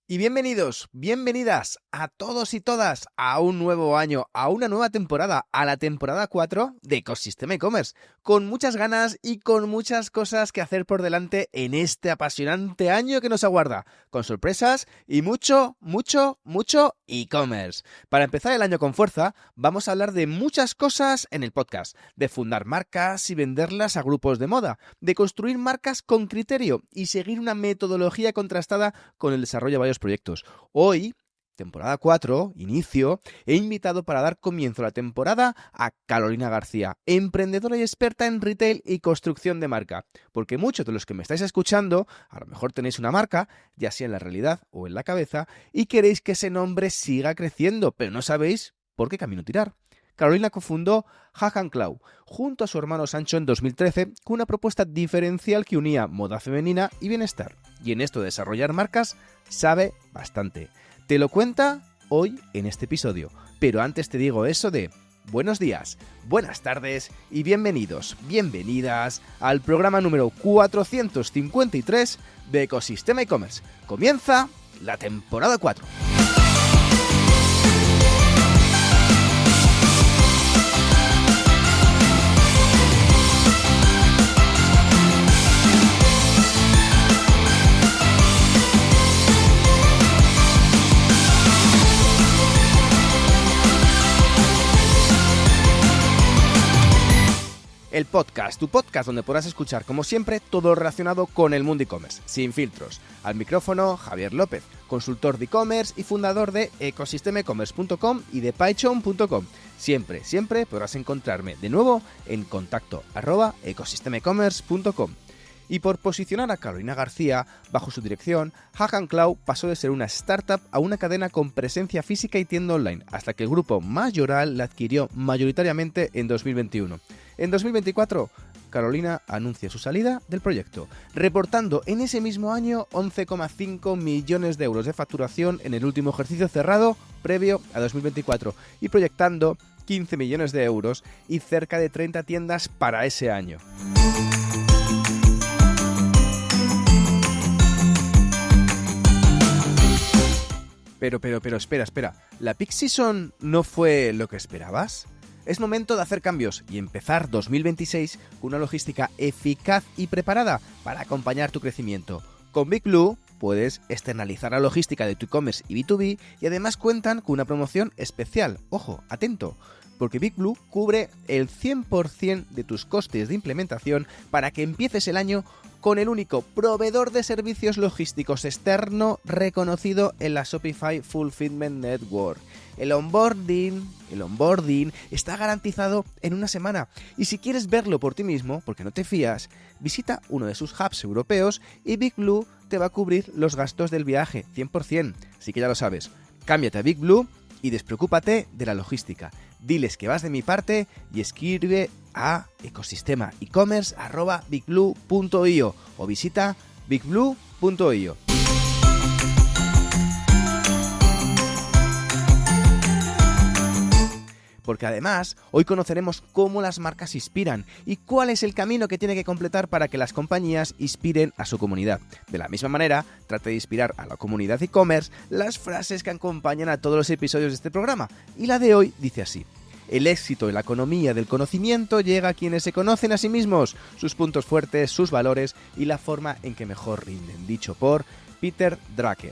Y bienvenidos, bienvenidas a todos y todas a un nuevo año, a una nueva temporada, a la temporada 4 de Ecosistema e-commerce, con muchas ganas y con muchas cosas que hacer por delante en este apasionante año que nos aguarda, con sorpresas y mucho e-commerce. Para empezar el año con fuerza, vamos a hablar de muchas cosas en el podcast, de fundar marcas y venderlas a grupos de moda, de construir marcas con criterio y seguir una metodología contrastada con el desarrollo de varios proyectos. Hoy, temporada 4, inicio, he invitado para dar comienzo a la temporada a Carolina García, emprendedora y experta en retail y construcción de marca. Porque muchos de los que me estáis escuchando, a lo mejor tenéis una marca, ya sea en la realidad o en la cabeza, y queréis que ese nombre siga creciendo, pero no sabéis por qué camino tirar. Carolina cofundó Hack & Clau junto a su hermano Sancho en 2013 con una propuesta diferencial que unía moda femenina y bienestar. Y en esto de desarrollar marcas sabe bastante. Te lo cuenta hoy en este episodio. Pero antes te digo eso de buenos días, buenas tardes y bienvenidos, bienvenidas al programa número 453 de Ecosistema e-commerce. Comienza la temporada 4. El podcast, tu podcast donde podrás escuchar, como siempre, todo relacionado con el mundo e-commerce, sin filtros. Al micrófono, Javier López, consultor de e-commerce y fundador de ecosistemaecommerce.com y de python.com. Siempre podrás encontrarme de nuevo en contacto@ecosistemaecommerce.com. Y por posicionar a Carolina García bajo su dirección, Hack & Clau pasó de ser una startup a una cadena con presencia física y tienda online, hasta que el grupo Mayoral la adquirió mayoritariamente en 2021. En 2024, Carolina anuncia su salida del proyecto, reportando en ese mismo año 11,5 millones de euros de facturación en el último ejercicio cerrado previo a 2024 y proyectando 15 millones de euros y cerca de 30 tiendas para ese año. Pero, espera. ¿La peak season no fue lo que esperabas? Es momento de hacer cambios y empezar 2026 con una logística eficaz y preparada para acompañar tu crecimiento. Con Big Blue puedes externalizar la logística de tu e-commerce y B2B y además cuentan con una promoción especial. Ojo, atento, porque Big Blue cubre el 100% de tus costes de implementación para que empieces el año con el único proveedor de servicios logísticos externo reconocido en la Shopify Fulfillment Network. El onboarding está garantizado en una semana y si quieres verlo por ti mismo, porque no te fías, visita uno de sus hubs europeos y Big Blue te va a cubrir los gastos del viaje 100%. Así que ya lo sabes, cámbiate a Big Blue y despreocúpate de la logística. Diles que vas de mi parte y escribe a ecosistemaecommerce@bigblue.io o visita bigblue.io. Porque además, hoy conoceremos cómo las marcas inspiran y cuál es el camino que tiene que completar para que las compañías inspiren a su comunidad. De la misma manera, trate de inspirar a la comunidad e-commerce las frases que acompañan a todos los episodios de este programa. Y la de hoy dice así: el éxito en la economía del conocimiento llega a quienes se conocen a sí mismos, sus puntos fuertes, sus valores y la forma en que mejor rinden. Dicho por Peter Drucker.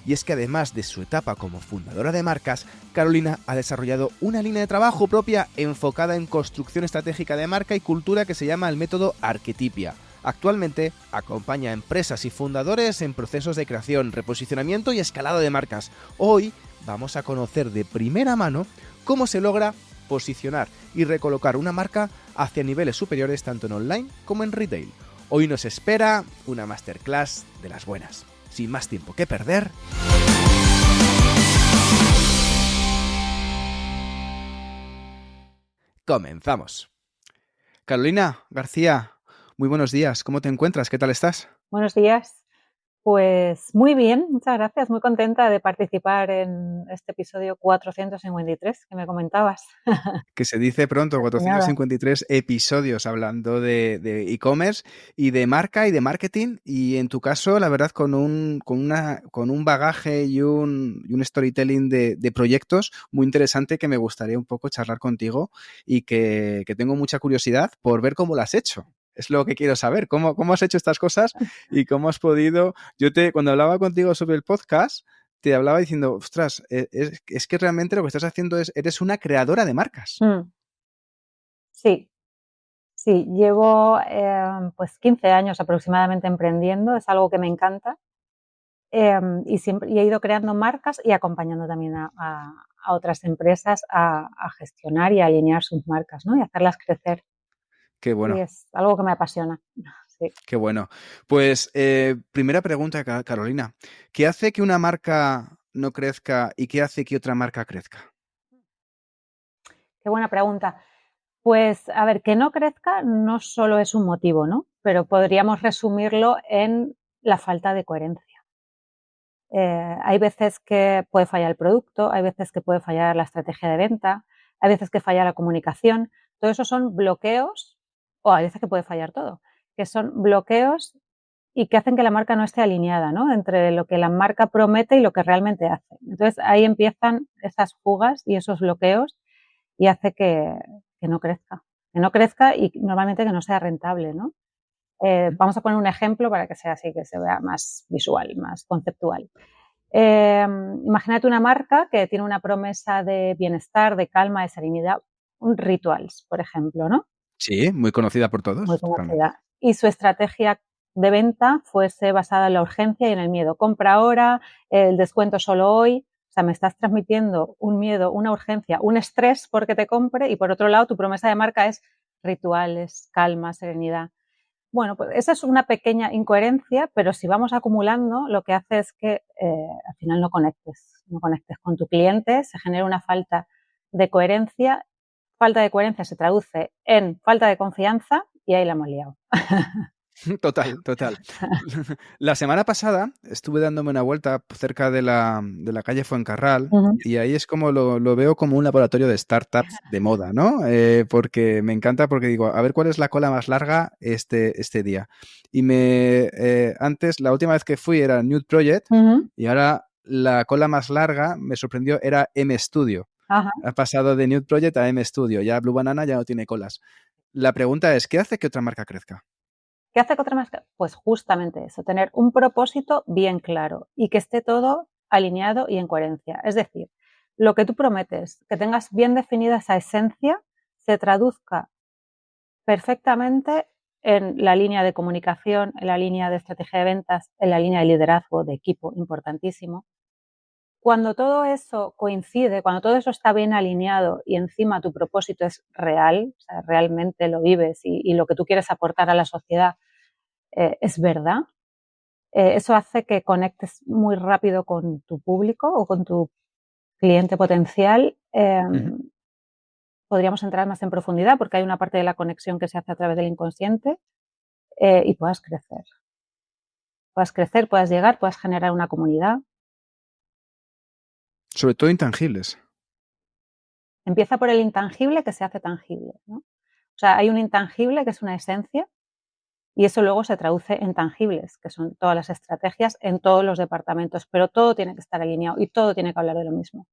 Y es que además de su etapa como fundadora de marcas, Carolina ha desarrollado una línea de trabajo propia enfocada en construcción estratégica de marca y cultura que se llama el método Arquetipia. Actualmente acompaña a empresas y fundadores en procesos de creación, reposicionamiento y escalado de marcas. Hoy vamos a conocer de primera mano cómo se logra posicionar y recolocar una marca hacia niveles superiores tanto en online como en retail. Hoy nos espera una masterclass de las buenas. Sin más tiempo que perder, comenzamos. Carolina García, muy buenos días. ¿Cómo te encuentras? ¿Qué tal estás? Buenos días. Pues muy bien, muchas gracias. Muy contenta de participar en este episodio 453 que me comentabas. Que se dice pronto, De nada. 453 episodios hablando de e-commerce y de marca y de marketing. Y en tu caso, la verdad, con un bagaje y un storytelling de proyectos muy interesante que me gustaría un poco charlar contigo y que tengo mucha curiosidad por ver cómo lo has hecho. Es lo que quiero saber, cómo has hecho estas cosas y cómo has podido. Cuando hablaba contigo sobre el podcast, te hablaba diciendo, ostras, es que realmente lo que estás haciendo eres una creadora de marcas. Sí, sí, llevo pues 15 años aproximadamente emprendiendo, es algo que me encanta. Y he ido creando marcas y acompañando también a otras empresas a gestionar y a alinear sus marcas, ¿no? Y hacerlas crecer. Qué Y bueno, es algo que me apasiona. Sí. qué bueno. Pues primera pregunta, Carolina. ¿Qué hace que una marca no crezca y qué hace que otra marca crezca? Qué buena pregunta. Pues, a ver, que no crezca no solo es un motivo, ¿no? Pero podríamos resumirlo en la falta de coherencia. Hay veces que puede fallar el producto, hay veces que puede fallar la estrategia de venta, hay veces que falla la comunicación. Todo eso son bloqueos, o hay veces que puede fallar todo, que son bloqueos y que hacen que la marca no esté alineada, ¿no? Entre lo que la marca promete y lo que realmente hace. Entonces ahí empiezan esas fugas y esos bloqueos y hace que no crezca y normalmente que no sea rentable, ¿no? Vamos a poner un ejemplo para que sea así, que se vea más visual, más conceptual. Imagínate una marca que tiene una promesa de bienestar, de calma, de serenidad, un rituals, por ejemplo, ¿no? Sí, muy conocida por todos, Muy totalmente. conocida. Y su estrategia de venta fuese basada en la urgencia y en el miedo. Compra ahora, el descuento solo hoy. O sea, me estás transmitiendo un miedo, una urgencia, un estrés porque te compre y por otro lado tu promesa de marca es rituales, calma, serenidad. Bueno, pues esa es una pequeña incoherencia, pero si vamos acumulando, lo que hace es que al final no conectes con tu cliente, se genera una falta de coherencia. Falta de coherencia se traduce en falta de confianza y ahí la hemos liado. Total, total. La semana pasada estuve dándome una vuelta cerca de la calle Fuencarral Uh-huh. y ahí es como lo veo como un laboratorio de startups de moda, ¿no? Porque me encanta porque digo, a ver cuál es la cola más larga este día. Y antes, la última vez que fui era Nude Project Uh-huh. y ahora la cola más larga, me sorprendió, era M Studio. Ajá. Ha pasado de Nude Project a M Studio. Ya Blue Banana ya no tiene colas. La pregunta es, ¿qué hace que otra marca crezca? ¿Qué hace que otra marca? Pues justamente eso, tener un propósito bien claro y que esté todo alineado y en coherencia. Es decir, lo que tú prometes, que tengas bien definida esa esencia, se traduzca perfectamente en la línea de comunicación, en la línea de estrategia de ventas, en la línea de liderazgo, de equipo, importantísimo. Cuando todo eso coincide, cuando todo eso está bien alineado y encima tu propósito es real, o sea, realmente lo vives y lo que tú quieres aportar a la sociedad es verdad, eso hace que conectes muy rápido con tu público o con tu cliente potencial. Ujú. Podríamos entrar más en profundidad porque hay una parte de la conexión que se hace a través del inconsciente y puedas crecer. Puedas crecer, puedas llegar, puedas generar una comunidad. Sobre todo intangibles. Empieza por el intangible que se hace tangible, ¿no? O sea, hay un intangible que es una esencia y eso luego se traduce en tangibles, que son todas las estrategias en todos los departamentos, pero todo tiene que estar alineado y todo tiene que hablar de lo mismo.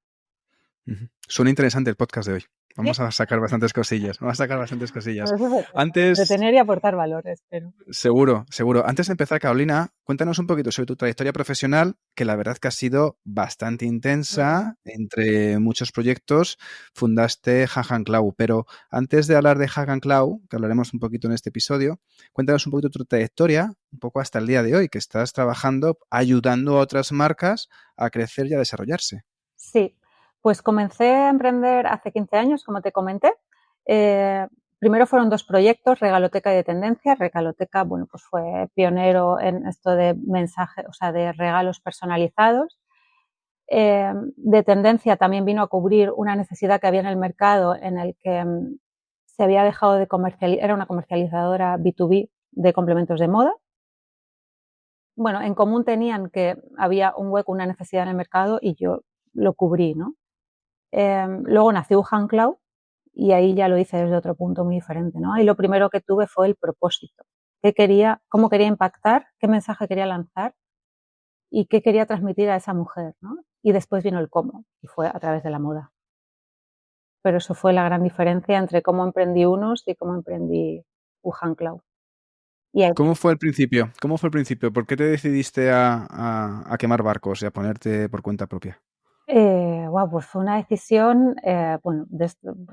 Ujú. Suena interesante el podcast de hoy. Sí. Vamos a sacar bastantes cosillas. Vamos a sacar bastantes cosillas. Pues eso se trata, Antes, entretener y aportar valor, espero. seguro, seguro. Antes de empezar, Carolina, cuéntanos un poquito sobre tu trayectoria profesional, que la verdad que ha sido bastante intensa. Entre muchos proyectos, fundaste Hack Cloud. Pero antes de hablar de Hack Cloud, que hablaremos un poquito en este episodio, cuéntanos un poquito tu trayectoria, un poco hasta el día de hoy, que estás trabajando, ayudando a otras marcas a crecer y a desarrollarse. Sí, pues comencé a emprender hace 15 años, como te comenté. Primero fueron dos proyectos, Regaloteca y de Tendencia. Regaloteca, bueno, pues fue pionero en esto de mensajes, o sea, de regalos personalizados. De Tendencia también vino a cubrir una necesidad que había en el mercado en el que se había dejado de comercializar, era una comercializadora B2B de complementos de moda. bueno, en común tenían que había un hueco, una necesidad en el mercado y yo lo cubrí, ¿no? Luego nació Wuhan Cloud y ahí ya lo hice desde otro punto muy diferente, ¿no? Y lo primero que tuve fue el propósito. ¿Qué quería, cómo quería impactar, qué mensaje quería lanzar y qué quería transmitir a esa mujer, ¿no? Y después vino el cómo, y fue a través de la moda. Pero eso fue la gran diferencia entre cómo emprendí unos y cómo emprendí Wuhan Cloud. Y ahí, ¿Cómo fue el principio? ¿Cómo fue el principio? ¿Por qué te decidiste a quemar barcos y a ponerte por cuenta propia? pues fue una decisión, bueno,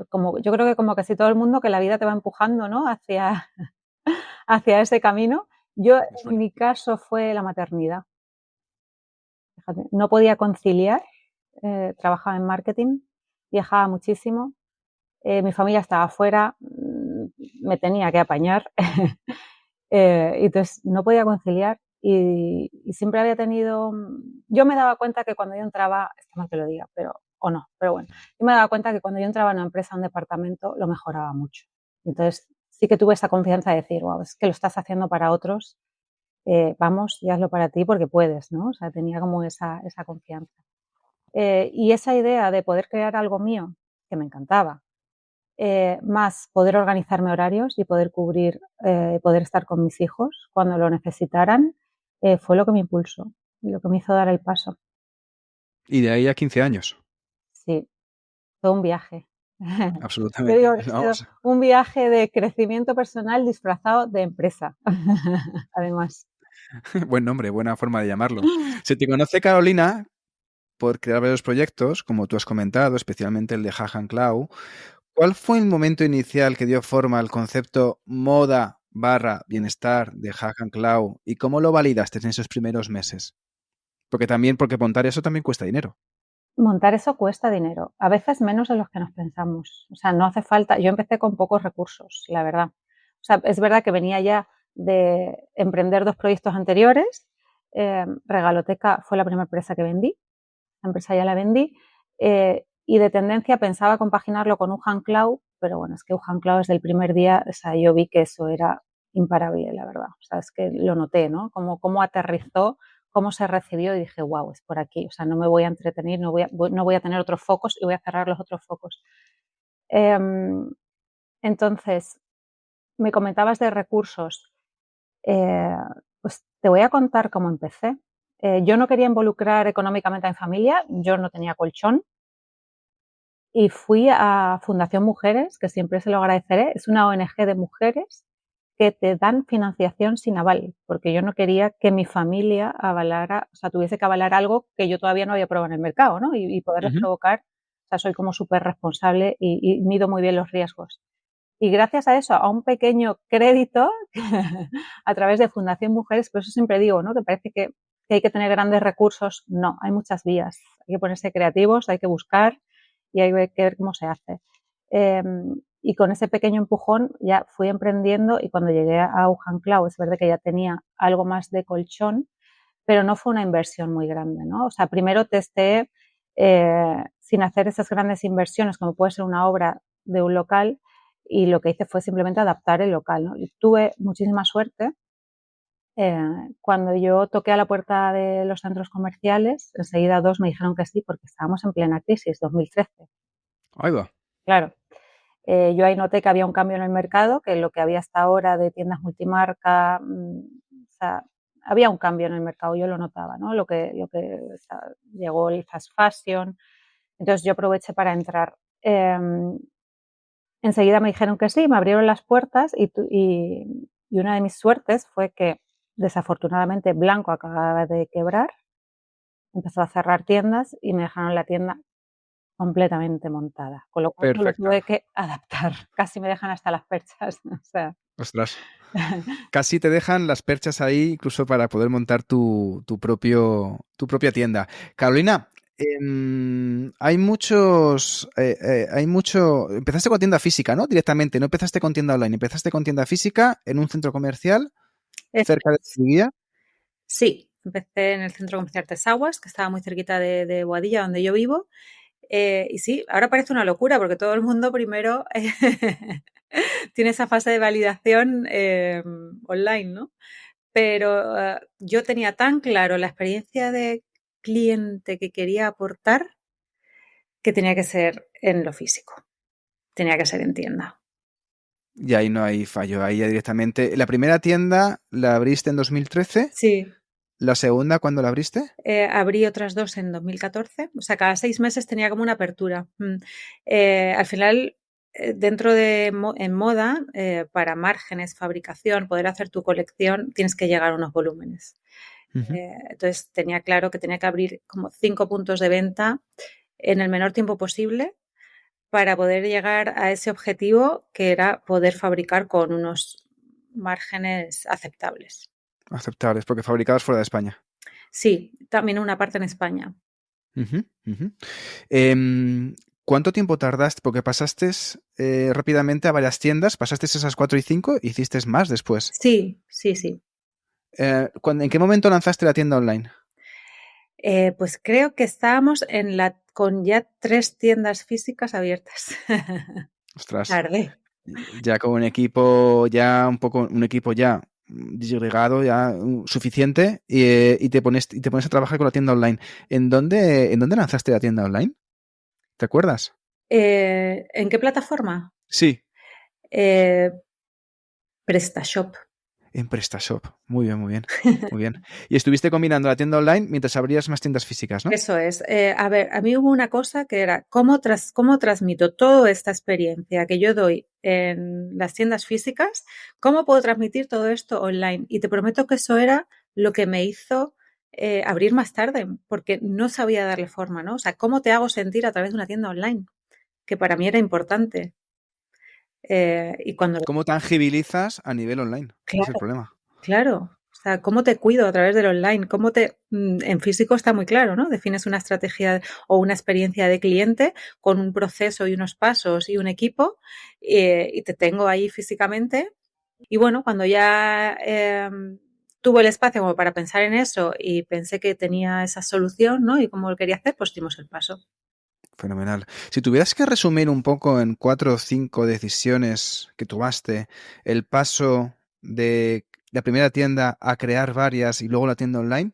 como, yo creo que como casi todo el mundo, que la vida te va empujando, ¿no? Hacia ese camino. Yo, Mi en sueño. mi caso, fue la maternidad. Fíjate, no podía conciliar, trabajaba en marketing, viajaba muchísimo, mi familia estaba afuera, me tenía que apañar, y entonces no podía conciliar y siempre había tenido, yo me daba cuenta que cuando yo entraba, está mal que lo diga, pero, o no, pero bueno, yo me daba cuenta que cuando yo entraba en una empresa, un departamento, lo mejoraba mucho. Entonces sí que tuve esa confianza de decir, wow, es que lo estás haciendo para otros, vamos y hazlo para ti porque puedes, ¿no? O sea, tenía como esa confianza. Y esa idea de poder crear algo mío, que me encantaba, más poder organizarme horarios y poder cubrir, poder estar con mis hijos cuando lo necesitaran, fue lo que me impulsó y lo que me hizo dar el paso. Y de ahí a 15 años. Sí, fue un viaje. Yo Absolutamente. digo que ha sido Vamos. un viaje de crecimiento personal disfrazado de empresa, además. Buen nombre, buena forma de llamarlo. Se te conoce, Carolina, por crear varios proyectos, como tú has comentado, especialmente el de Hahan Cloud. ¿Cuál fue el momento inicial que dio forma al concepto moda barra bienestar de Hahan Cloud y cómo lo validaste en esos primeros meses? Porque montar eso también cuesta dinero. Montar eso cuesta dinero, a veces menos de los que nos pensamos. O sea, no hace falta. Yo empecé con pocos recursos, la verdad. O sea, es verdad que venía ya de emprender 2 proyectos anteriores. Regaloteca fue la primera empresa que vendí, la empresa ya la vendí. Y de tendencia pensaba compaginarlo con Wuhan Cloud, pero bueno, es que Wuhan Cloud desde el primer día, o sea, yo vi que eso era imparable, la verdad. O sea, es que lo noté, ¿no? Cómo aterrizó, cómo se recibió y dije, wow, es por aquí. O sea, no me voy a entretener, no voy a tener otros focos y voy a cerrar los otros focos. Entonces, me comentabas de recursos. Eh, pues te voy a contar cómo empecé. Yo no quería involucrar económicamente a mi familia, yo no tenía colchón y fui a Fundación Mujeres, que siempre se lo agradeceré. Es una ONG de mujeres que te dan financiación sin aval, porque yo no quería que mi familia avalara, o sea, tuviese que avalar algo que yo todavía no había probado en el mercado, ¿no? Y poderles Ujú. provocar, o sea, soy como súper responsable y mido muy bien los riesgos. Y gracias a eso, a un pequeño crédito a través de Fundación Mujeres, por eso siempre digo, ¿no? Que parece que hay que tener grandes recursos. No, hay muchas vías. Hay que ponerse creativos, hay que buscar y hay que ver cómo se hace. Y con ese pequeño empujón ya fui emprendiendo y cuando llegué a Wuhan Cloud es verdad que ya tenía algo más de colchón, pero no fue una inversión muy grande, ¿no? O sea, primero testé sin hacer esas grandes inversiones como puede ser una obra de un local y lo que hice fue simplemente adaptar el local, ¿no? Y tuve muchísima suerte. Cuando yo toqué a la puerta de los centros comerciales, enseguida 2 me dijeron que sí porque estábamos en plena crisis, 2013. Ahí va. Claro, yo ahí noté que había un cambio en el mercado, que lo que había hasta ahora de tiendas multimarca, o sea, había un cambio en el mercado, yo lo notaba, ¿no? O sea, llegó el fast fashion, entonces yo aproveché para entrar. Enseguida me dijeron que sí, me abrieron las puertas y una de mis suertes fue que desafortunadamente Blanco acababa de quebrar, empezó a cerrar tiendas y me dejaron la tienda completamente montada, con lo cual me lo Perfecto. tuve que adaptar. Casi me dejan hasta las perchas, o sea. Ostras. Casi te dejan las perchas ahí incluso para poder montar tu propia tienda. Carolina, hay mucho. Empezaste con tienda física, ¿no? Directamente, no empezaste con tienda online, empezaste con tienda física en un centro comercial Eso cerca de es. tu vía. Sí, empecé en el centro comercial Tesaguas, que estaba muy cerquita de Boadilla, donde yo vivo. Y sí, ahora parece una locura porque todo el mundo primero tiene esa fase de validación online, ¿no? pero yo tenía tan claro la experiencia de cliente que quería aportar que tenía que ser en lo físico, tenía que ser en tienda. Y ahí no hay fallo, ahí ya directamente. ¿La primera tienda la abriste en 2013? Sí, ¿La segunda cuándo la abriste? abrí otras 2 en 2014, o sea, cada 6 meses tenía como una apertura. Al final, dentro de en moda, para márgenes, fabricación, poder hacer tu colección, tienes que llegar a unos volúmenes. Ujú. Entonces tenía claro que tenía que abrir como 5 puntos de venta en el menor tiempo posible para poder llegar a ese objetivo que era poder fabricar con unos márgenes aceptables. Aceptables, porque fabricados fuera de España. Sí, también una parte en España. Ujú, ujú. Em, ¿Cuánto tiempo tardaste? Porque pasaste rápidamente a varias tiendas, pasaste esas 4 y 5, hiciste más después. Sí, sí, sí. ¿En qué momento lanzaste la tienda online? Pues creo que estábamos con ya 3 tiendas físicas abiertas. Ostras, Tardé. ya con un equipo ya un equipo ya disgregado, ya suficiente, y te pones a trabajar con la tienda online. ¿En dónde lanzaste la tienda online? ¿Te acuerdas? ¿En qué plataforma? Sí, Eh, PrestaShop. en PrestaShop. Muy bien, muy bien. Muy bien. Y estuviste combinando la tienda online mientras abrías más tiendas físicas, ¿no? Eso es. A ver, a mí hubo una cosa que era cómo transmito toda esta experiencia que yo doy en las tiendas físicas, cómo puedo transmitir todo esto online. Y te prometo que eso era lo que me hizo abrir más tarde, porque no sabía darle forma, ¿no? O sea, cómo te hago sentir a través de una tienda online, que para mí era importante. Y cuando, ¿Cómo tangibilizas a nivel online? Es el claro, problema. claro. O sea, ¿cómo te cuido a través del online? En físico está muy claro, ¿no? Defines una estrategia o una experiencia de cliente con un proceso y unos pasos y un equipo y te tengo ahí físicamente. Y bueno, cuando ya tuve el espacio como para pensar en eso y pensé que tenía esa solución, ¿no? Y cómo lo quería hacer, pues dimos el paso. Fenomenal. Si tuvieras que resumir un poco en 4 o 5 decisiones que tomaste, el paso de la primera tienda a crear varias y luego la tienda online,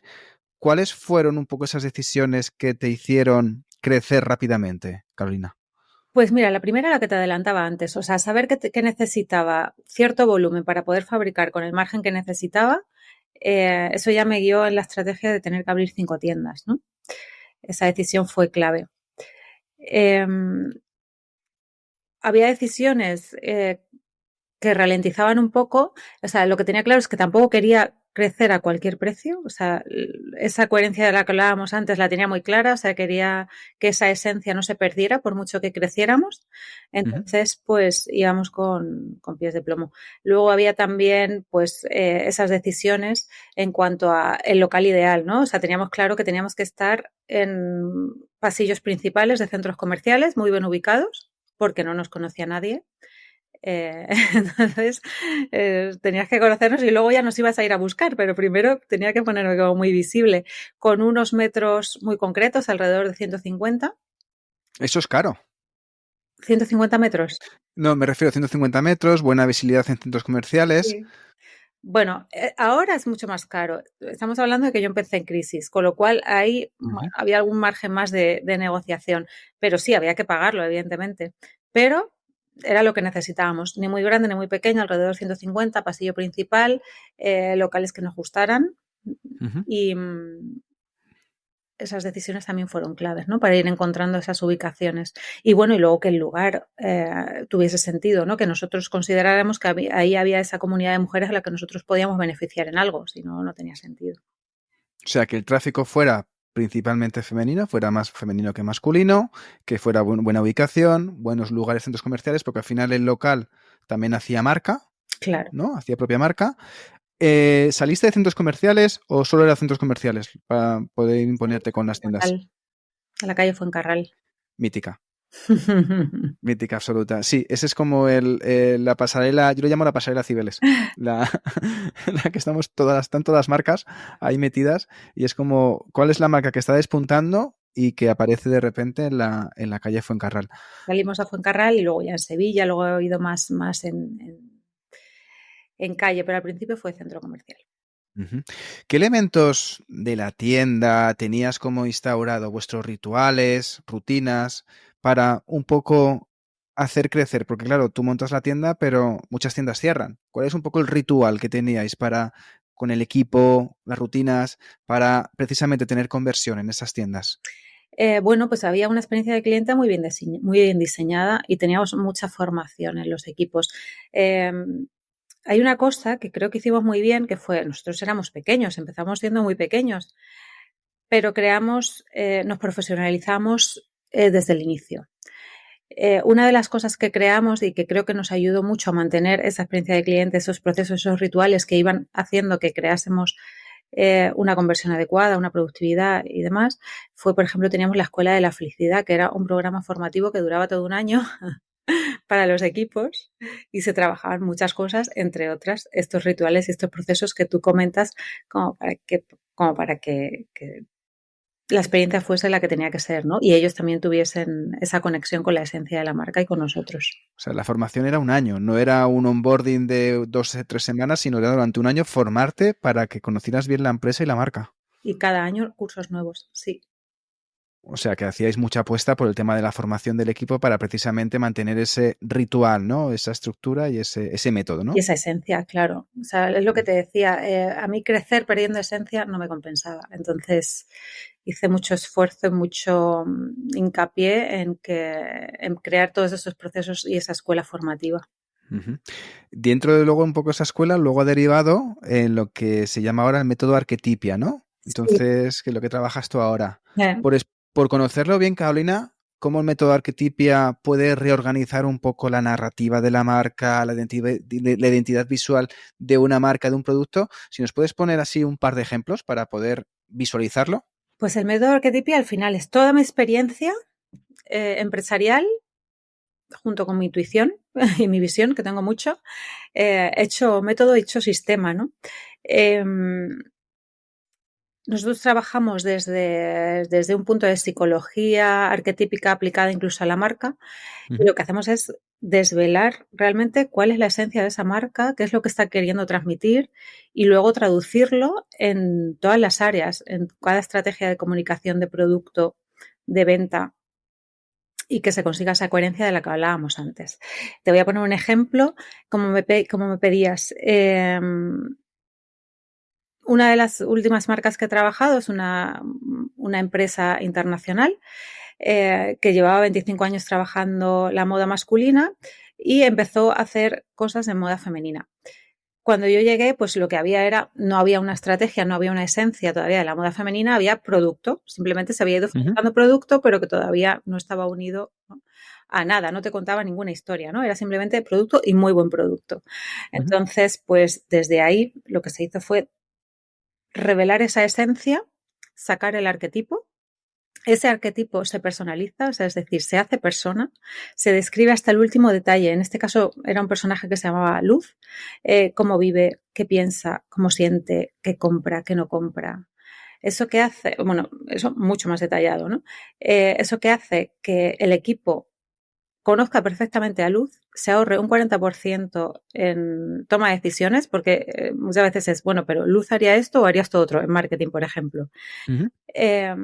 ¿cuáles fueron un poco esas decisiones que te hicieron crecer rápidamente, Carolina? Pues mira, la primera la que te adelantaba antes, o sea, saber que necesitaba cierto volumen para poder fabricar con el margen que necesitaba, eso ya me guió en la estrategia de tener que abrir 5 tiendas, ¿no? Esa decisión fue clave. Eh, Había decisiones que ralentizaban un poco, o sea, lo que tenía claro es que tampoco quería crecer a cualquier precio, o sea, esa coherencia de la que hablábamos antes la tenía muy clara, o sea, quería que esa esencia no se perdiera por mucho que creciéramos, Ujú. entonces, pues íbamos con pies de plomo. Luego había también, pues, esas decisiones en cuanto a el local ideal, ¿no? O sea, teníamos claro que teníamos que estar en pasillos principales de centros comerciales muy bien ubicados, porque no nos conocía nadie. Entonces tenías que conocernos y luego ya nos ibas a ir a buscar, pero primero tenía que ponerme como muy visible, con unos metros muy concretos, alrededor de 150. Eso es caro. 150 metros. No, me refiero a 150 metros, buena visibilidad en centros comerciales. Sí. Bueno, ahora es mucho más caro. Estamos hablando de que yo empecé en crisis, con lo cual ahí Ujú. había algún margen más de negociación, pero sí, había que pagarlo, evidentemente. Pero era lo que necesitábamos, ni muy grande ni muy pequeño, alrededor de 150, pasillo principal, locales que nos gustaran Ujú. y esas decisiones también fueron claves, ¿no? Para ir encontrando esas ubicaciones. Y bueno, y luego que el lugar tuviese sentido, ¿no? Que nosotros consideráramos que ahí había esa comunidad de mujeres a la que nosotros podíamos beneficiar en algo, si no, no tenía sentido. O sea, que el tráfico fuera principalmente femenino, fuera más femenino que masculino, que fuera buena ubicación, buenos lugares, centros comerciales, porque al final el local también hacía marca, Claro. ¿no? Hacía propia marca. ¿Saliste de centros comerciales o solo eran centros comerciales para poder imponerte con las tiendas? A la calle Fuencarral. Mítica, mítica absoluta. Sí, ese es como la pasarela, yo lo llamo la pasarela Cibeles, la, la que están todas las marcas ahí metidas y es como, ¿cuál es la marca que está despuntando y que aparece de repente en la calle Fuencarral? Salimos a Fuencarral y luego ya en Sevilla, luego he ido más en calle, pero al principio fue centro comercial. Ujú. ¿Qué elementos de la tienda tenías como instaurado vuestros rituales, rutinas, para un poco hacer crecer? Porque claro, tú montas la tienda, pero muchas tiendas cierran. ¿Cuál es un poco el ritual que teníais para, con el equipo, las rutinas, para precisamente tener conversión en esas tiendas? Bueno, pues había una experiencia de cliente muy bien diseñada y teníamos mucha formación en los equipos. Hay una cosa que creo que hicimos muy bien, que fue, nosotros éramos pequeños, empezamos siendo muy pequeños, pero nos profesionalizamos desde el inicio. Una de las cosas que creamos y que creo que nos ayudó mucho a mantener esa experiencia de cliente, esos procesos, esos rituales que iban haciendo que creásemos una conversión adecuada, una productividad y demás, fue, por ejemplo, teníamos la Escuela de la Felicidad, que era un programa formativo que duraba todo un año para los equipos y se trabajaban muchas cosas, entre otras estos rituales y estos procesos que tú comentas como para que la experiencia fuese la que tenía que ser, ¿no? Y ellos también tuviesen esa conexión con la esencia de la marca y con nosotros. O sea, la formación era un año, no era un onboarding de 2 o 3 semanas, sino era durante un año formarte para que conocieras bien la empresa y la marca. Y cada año cursos nuevos, sí. O sea, que hacíais mucha apuesta por el tema de la formación del equipo para precisamente mantener ese ritual, ¿no? Esa estructura y ese método, Y ¿no? esa esencia, claro. O sea, es lo que te decía. A mí crecer perdiendo esencia no me compensaba. Entonces hice mucho esfuerzo, mucho hincapié en crear todos esos procesos y esa escuela formativa. Ujú. Dentro de luego un poco esa escuela, luego ha derivado en lo que se llama ahora el método Arquetipia, ¿no? Sí. Entonces, que es lo que trabajas tú ahora. Eh, Por conocerlo bien, Carolina, ¿cómo el método Arquetipia puede reorganizar un poco la narrativa de la marca, la identidad visual de una marca, de un producto? Si nos puedes poner así un par de ejemplos para poder visualizarlo. Pues el método Arquetipia al final es toda mi experiencia empresarial junto con mi intuición y mi visión, que tengo mucho, hecho método, hecho sistema, ¿no? Nosotros trabajamos desde un punto de psicología arquetípica aplicada incluso a la marca y Ujú, lo que hacemos es desvelar realmente cuál es la esencia de esa marca, qué es lo que está queriendo transmitir y luego traducirlo en todas las áreas, en cada estrategia de comunicación de producto, de venta y que se consiga esa coherencia de la que hablábamos antes. Te voy a poner un ejemplo, como me pedías. Una de las últimas marcas que he trabajado es una empresa internacional que llevaba 25 años trabajando la moda masculina y empezó a hacer cosas en moda femenina. Cuando yo llegué, pues lo que no había una estrategia, no había una esencia todavía de la moda femenina, había producto. Simplemente se había ido ujú, fabricando producto, pero que todavía no estaba unido, ¿no?, a nada, no te contaba ninguna historia, ¿no? Era simplemente producto y muy buen producto. ujú. Entonces, pues desde ahí lo que se hizo fue revelar esa esencia, sacar el arquetipo. Ese arquetipo se personaliza, o sea, es decir, se hace persona, se describe hasta el último detalle. En este caso era un personaje que se llamaba Luz, cómo vive, qué piensa, cómo siente, qué compra, qué no compra. Eso que hace, bueno, eso mucho más detallado, ¿no? Eso que hace que el equipo conozca perfectamente a Luz, se ahorre un 40% en toma de decisiones, porque muchas veces es, bueno, pero Luz haría esto o haría esto otro, en marketing, por ejemplo. Ujú. Eh,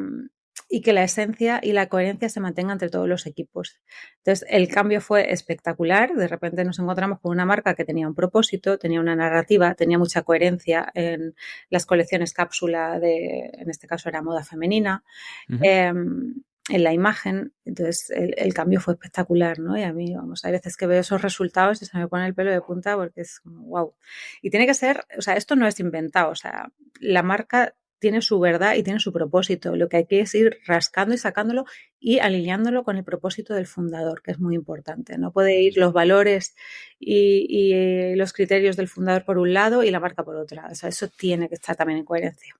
y que la esencia y la coherencia se mantenga entre todos los equipos. Entonces, el cambio fue espectacular. De repente nos encontramos con una marca que tenía un propósito, tenía una narrativa, tenía mucha coherencia en las colecciones cápsula en este caso era moda femenina, Ujú. en la imagen. Entonces, el cambio fue espectacular, ¿no? Y a mí, vamos, hay veces que veo esos resultados y se me pone el pelo de punta porque es como, wow. Y tiene que ser, o sea, esto no es inventado, o sea, la marca tiene su verdad y tiene su propósito. Lo que hay que es ir rascando y sacándolo y alineándolo con el propósito del fundador, que es muy importante. No puede ir los valores y los criterios del fundador por un lado y la marca por otra. O sea, eso tiene que estar también en coherencia.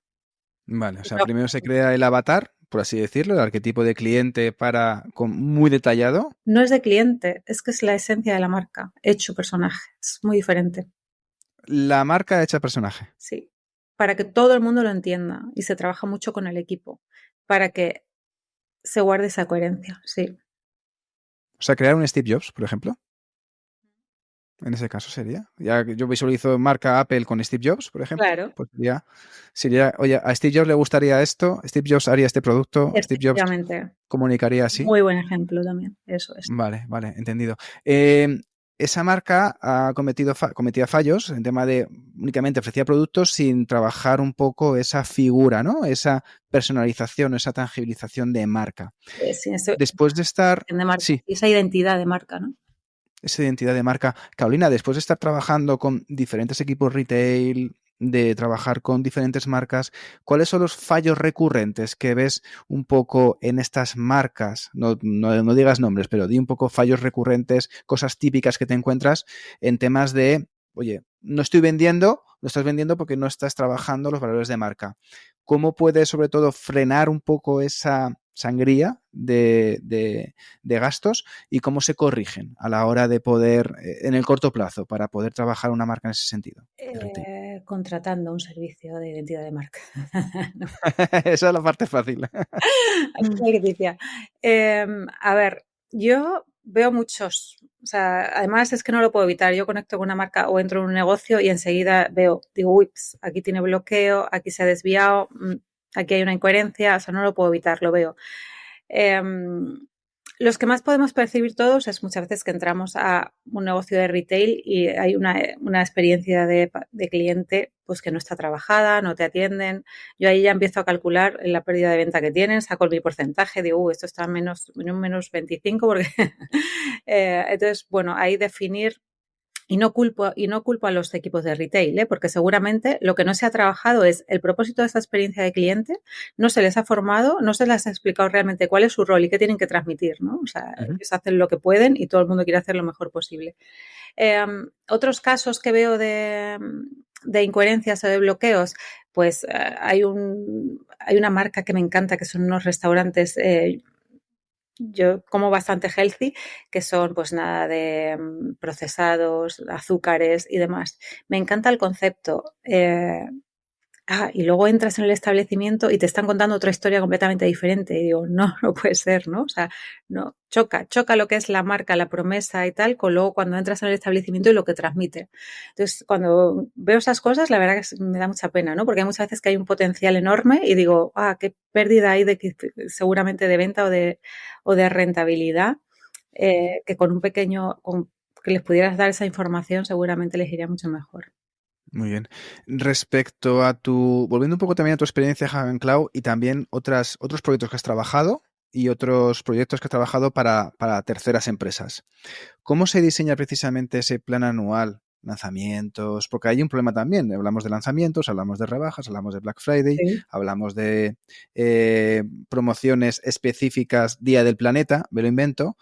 Vale, o sea, primero se crea el avatar, por así decirlo, el arquetipo de cliente muy detallado. No es de cliente, es que es la esencia de la marca, hecho personaje. Es muy diferente. La marca hecha personaje. Sí. Para que todo el mundo lo entienda y se trabaja mucho con el equipo para que se guarde esa coherencia. Sí. O sea, crear un Steve Jobs, por ejemplo. En ese caso sería. Ya que yo visualizo marca Apple con Steve Jobs, por ejemplo, Claro, pues sería, oye, a Steve Jobs le gustaría esto, Steve Jobs haría este producto, Steve Jobs efectivamente. comunicaría así. Muy buen ejemplo también, eso es. Vale, vale, entendido. Esa marca ha cometía fallos en tema de únicamente ofrecía productos sin trabajar un poco esa figura, ¿no? Esa personalización, esa tangibilización de marca. Sí, eso, Después de estar, de marca, sí, esa identidad de marca, ¿no? esa identidad de marca. Carolina, después de estar trabajando con diferentes equipos retail, de trabajar con diferentes marcas, ¿cuáles son los fallos recurrentes que ves un poco en estas marcas? No digas nombres, pero di un poco fallos recurrentes, cosas típicas que te encuentras en temas de, oye, no estoy vendiendo, lo estás vendiendo porque no estás trabajando los valores de marca. ¿Cómo puedes, sobre todo, frenar un poco esa sangría de gastos y cómo se corrigen a la hora de poder, en el corto plazo, para poder trabajar una marca en ese sentido de retail? Contratando un servicio de identidad de marca. Esa es la parte fácil. Leticia. A ver, yo veo muchos, o sea, además es que no lo puedo evitar. Yo conecto con una marca o entro en un negocio y enseguida digo, uy, aquí tiene bloqueo, aquí se ha desviado, aquí hay una incoherencia, o sea, no lo puedo evitar, lo veo. Los que más podemos percibir todos es muchas veces que entramos a un negocio de retail y hay una experiencia de cliente pues que no está trabajada, no te atienden. Yo ahí ya empiezo a calcular la pérdida de venta que tienen, saco mi porcentaje, digo, esto está en un menos 25 porque entonces, bueno, ahí definir. Y no culpo a los equipos de retail, porque seguramente lo que no se ha trabajado es el propósito de esa experiencia de cliente, no se les ha formado, no se les ha explicado realmente cuál es su rol y qué tienen que transmitir, ¿no? O sea, Uh-huh. ellos hacen lo que pueden y todo el mundo quiere hacer lo mejor posible. Otros casos que veo de incoherencias o de bloqueos, pues hay una marca que me encanta, que son unos restaurantes yo como bastante healthy, que son pues nada de procesados, azúcares y demás. Me encanta el concepto. Y luego entras en el establecimiento y te están contando otra historia completamente diferente. Y digo, no, no puede ser, ¿no? O sea, no, choca lo que es la marca, la promesa y tal, con luego cuando entras en el establecimiento y lo que transmite. Entonces, cuando veo esas cosas, la verdad que me da mucha pena, ¿no? Porque hay muchas veces que hay un potencial enorme y digo, qué pérdida hay seguramente de venta o de rentabilidad, que que les pudieras dar esa información, seguramente les iría mucho mejor. Muy bien. Respecto a volviendo un poco también a tu experiencia, Hagen Cloud, y también otros proyectos que has trabajado y otros proyectos que has trabajado para terceras empresas. ¿Cómo se diseña precisamente ese plan anual? Lanzamientos, porque hay un problema también. Hablamos de lanzamientos, hablamos de rebajas, hablamos de Black Friday, Sí. hablamos de promociones específicas Día del Planeta, me lo invento,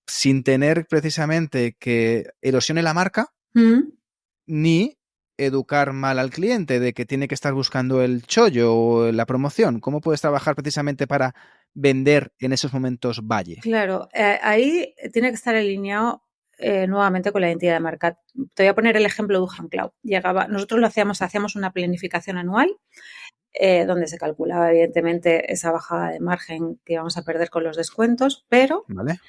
sin tener precisamente que erosione la marca, ni educar mal al cliente de que tiene que estar buscando el chollo o la promoción. ¿Cómo puedes trabajar precisamente para vender en esos momentos valle? Claro, ahí tiene que estar alineado nuevamente con la identidad de marca. Te voy a poner el ejemplo de Wuhan Cloud. Nosotros hacíamos una planificación anual donde se calculaba evidentemente esa bajada de margen que íbamos a perder con los descuentos, pero ¿Vale?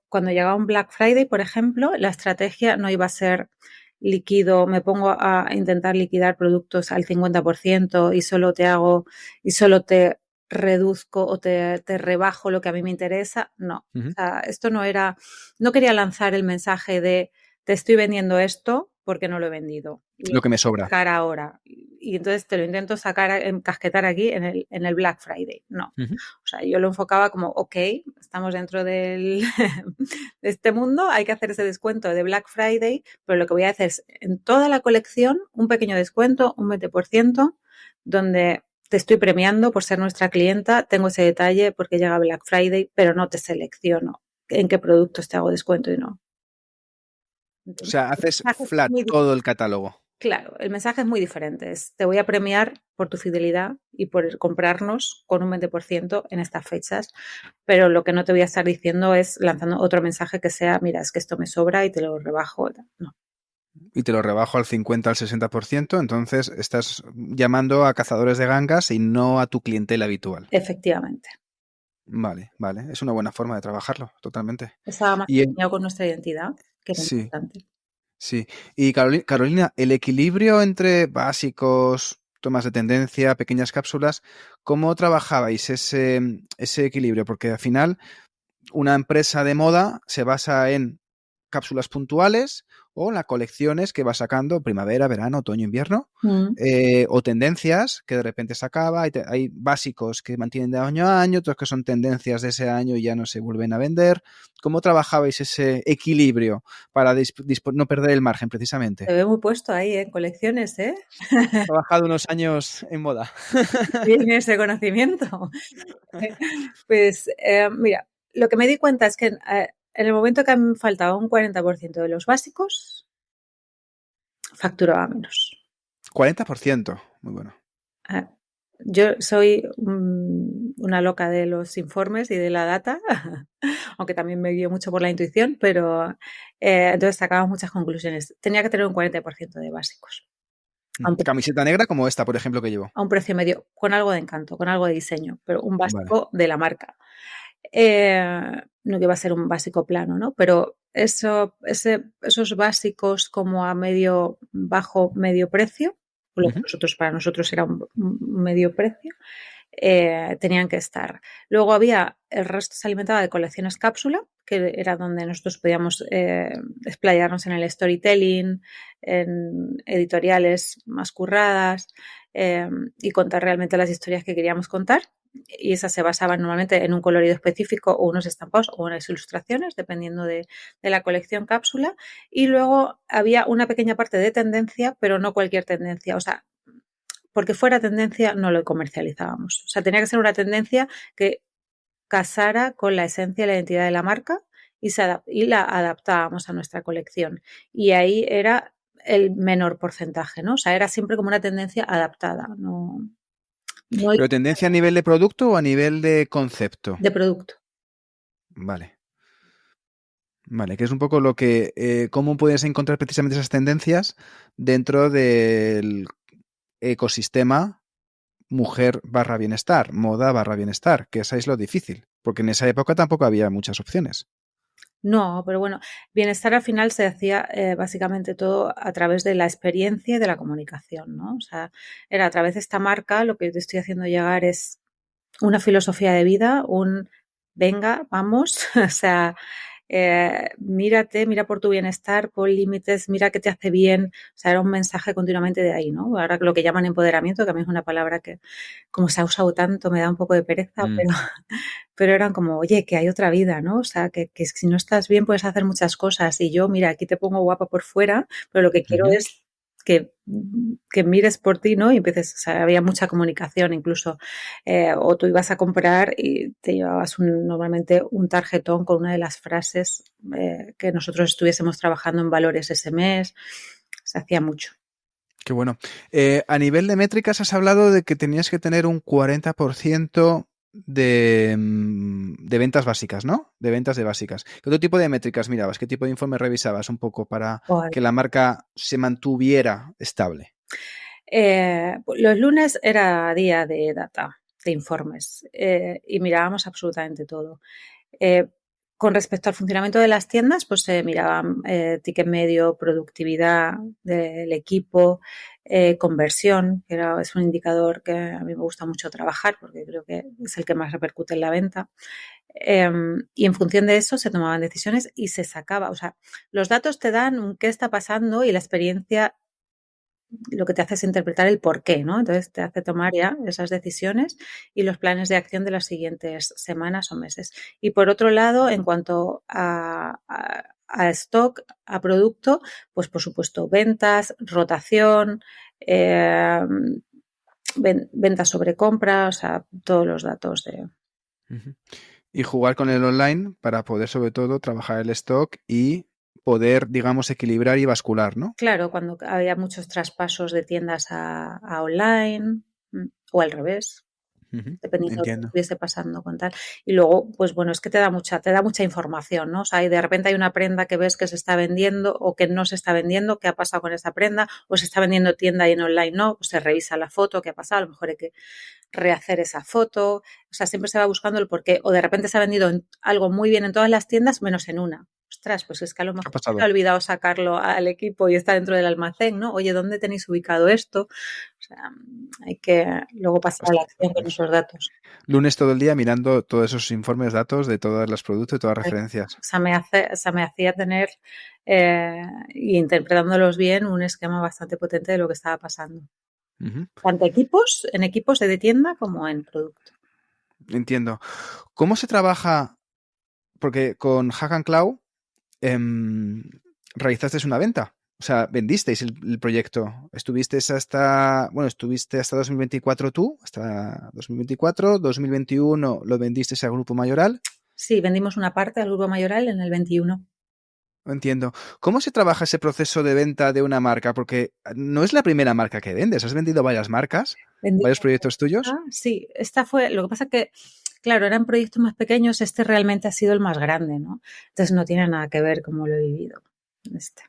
cuando llegaba un Black Friday, por ejemplo, la estrategia no iba a ser líquido, me pongo a intentar liquidar productos al 50% y solo te reduzco o te rebajo lo que a mí me interesa. No, Uh-huh. o sea, no quería lanzar el mensaje de te estoy vendiendo esto porque no lo he vendido. Lo que me sobra. Sacar ahora. Y entonces te lo intento encasquetar aquí en el Black Friday. No. Uh-huh. O sea, yo lo enfocaba como, ok, estamos dentro de este mundo, hay que hacer ese descuento de Black Friday, pero lo que voy a hacer es en toda la colección un pequeño descuento, un 20%, donde te estoy premiando por ser nuestra clienta, tengo ese detalle porque llega Black Friday, pero no te selecciono en qué productos te hago descuento y no. O Entonces, sea, haces flat todo el catálogo. claro, el mensaje es muy diferente. Te voy a premiar por tu fidelidad y por comprarnos con un 20% en estas fechas, pero lo que no te voy a estar diciendo es lanzando otro mensaje que sea, mira, es que esto me sobra y te lo rebajo. No. Y te lo rebajo al 50, al 60%, entonces estás llamando a cazadores de gangas y no a tu clientela habitual. Efectivamente. Vale, vale. Es una buena forma de trabajarlo, totalmente. Estaba más Y alineado con nuestra identidad. que era Sí, importante. sí. Y Carolina, el equilibrio entre básicos, tomas de tendencia, pequeñas cápsulas, ¿cómo trabajabais ese equilibrio? Porque al final una empresa de moda se basa en cápsulas puntuales o las colecciones que va sacando primavera, verano, otoño, invierno, o tendencias que de repente sacaba. Hay básicos que mantienen de año a año, otros que son tendencias de ese año y ya no se vuelven a vender. ¿Cómo trabajabais ese equilibrio para no perder el margen precisamente? Te veo muy puesto ahí en colecciones, ¿eh? He trabajado unos años en moda. Tiene ese conocimiento. Pues mira, lo que me di cuenta es que en el momento que me faltaba un 40% de los básicos, facturaba menos. 40%, muy bueno. Ah, yo soy una loca de los informes y de la data, aunque también me guío mucho por la intuición, pero entonces sacaba muchas conclusiones. Tenía que tener un 40% de básicos. Camiseta negra como esta, por ejemplo, que llevo. A un precio medio, con algo de encanto, con algo de diseño, pero un Vale. básico de la marca. No que iba a ser un básico plano, ¿no? Pero esos básicos como a medio, bajo, medio precio, lo que para nosotros era un medio precio, tenían que estar. Luego había, el resto se alimentaba de colecciones cápsula, que era donde nosotros podíamos explayarnos en el storytelling, en editoriales más curradas y contar realmente las historias que queríamos contar. Y esas se basaban normalmente en un colorido específico o unos estampados o unas ilustraciones, dependiendo de la colección cápsula. Y luego había una pequeña parte de tendencia, pero no cualquier tendencia. O sea, porque fuera tendencia no lo comercializábamos. O sea, tenía que ser una tendencia que casara con la esencia y la identidad de la marca y la adaptábamos a nuestra colección. Y ahí era el menor porcentaje, ¿no? O sea, era siempre como una tendencia adaptada, no ¿Pero tendencia a nivel de producto o a nivel de concepto? de producto. Vale. Vale, que es un poco lo que, cómo puedes encontrar precisamente esas tendencias dentro del ecosistema mujer barra bienestar, moda barra bienestar, que esa es lo difícil, porque en esa época tampoco había muchas opciones. No, pero bueno, bienestar al final se hacía básicamente todo a través de la experiencia y de la comunicación, ¿no? O sea, era a través de esta marca lo que yo te estoy haciendo llegar es una filosofía de vida, un venga, vamos, o sea, mírate, mira por tu bienestar, pon límites, mira qué te hace bien, o sea, era un mensaje continuamente de ahí, ¿no? Ahora lo que llaman empoderamiento, que a mí es una palabra que como se ha usado tanto me da un poco de pereza, pero eran como, oye, que hay otra vida, ¿no? O sea, que si no estás bien puedes hacer muchas cosas y yo, mira, aquí te pongo guapa por fuera, pero lo que quiero es que mires por ti, ¿no? Y empieces, o sea, había mucha comunicación incluso, o tú ibas a comprar y te llevabas normalmente un tarjetón con una de las frases que nosotros estuviésemos trabajando en valores ese mes, se hacía mucho. Qué bueno. A nivel de métricas has hablado de que tenías que tener un 40% de ventas básicas, ¿no? De ventas de básicas. ¿Qué otro tipo de métricas mirabas? ¿Qué tipo de informe revisabas un poco para que la marca se mantuviera estable? Los lunes era día de data, de informes, y mirábamos absolutamente todo. Con respecto al funcionamiento de las tiendas, pues se miraban ticket medio, productividad del equipo, conversión, que es un indicador que a mí me gusta mucho trabajar porque creo que es el que más repercute en la venta. Y en función de eso se tomaban decisiones y se sacaba. O sea, los datos te dan qué está pasando y la experiencia lo que te hace es interpretar el por qué, ¿no? Entonces te hace tomar ya esas decisiones y los planes de acción de las siguientes semanas o meses. Y por otro lado, en cuanto a stock, a producto, pues por supuesto ventas, rotación, ventas sobre compra, o sea, todos los datos de... Y jugar con el online para poder sobre todo trabajar el stock y poder, digamos, equilibrar y bascular, ¿no? Claro, cuando había muchos traspasos de tiendas a online o al revés. Dependiendo de lo que Entiendo. estuviese pasando con tal. Y luego, pues bueno, es que te da mucha información, ¿no? O sea, y de repente hay una prenda que ves que se está vendiendo o que no se está vendiendo, qué ha pasado con esa prenda, o se está vendiendo en tienda y en online no, pues se revisa la foto, qué ha pasado, a lo mejor hay que rehacer esa foto, o sea, siempre se va buscando el porqué, o de repente se ha vendido algo muy bien en todas las tiendas menos en una. ostras, pues es que a lo ¿Qué ha mejor se me pasado? ha olvidado sacarlo al equipo y está dentro del almacén, ¿no? Oye, ¿dónde tenéis ubicado esto? O sea, hay que luego pasar Pues, a la acción con pues, esos datos. lunes todo el día mirando todos esos informes, datos de todos los productos y todas las referencias. O sea, me hacía tener, y interpretándolos bien, un esquema bastante potente de lo que estaba pasando. Ujú. Tanto en equipos de tienda como en producto. Entiendo. ¿Cómo se trabaja? Porque con Hack and Cloud em, realizasteis una venta. O sea, vendisteis el proyecto. Estuviste hasta 2024 tú, hasta 2024, 2021 lo vendisteis al Grupo Mayoral. Sí, vendimos una parte al Grupo Mayoral en el 21. Entiendo. ¿Cómo se trabaja ese proceso de venta de una marca? Porque no es la primera marca que vendes. ¿Has vendido varias marcas? ¿Varios Vendimos proyectos tuyos? esta, sí, esta fue, lo que pasa que, claro, eran proyectos más pequeños, este realmente ha sido el más grande, ¿no? Entonces no tiene nada que ver cómo lo he vivido. Este.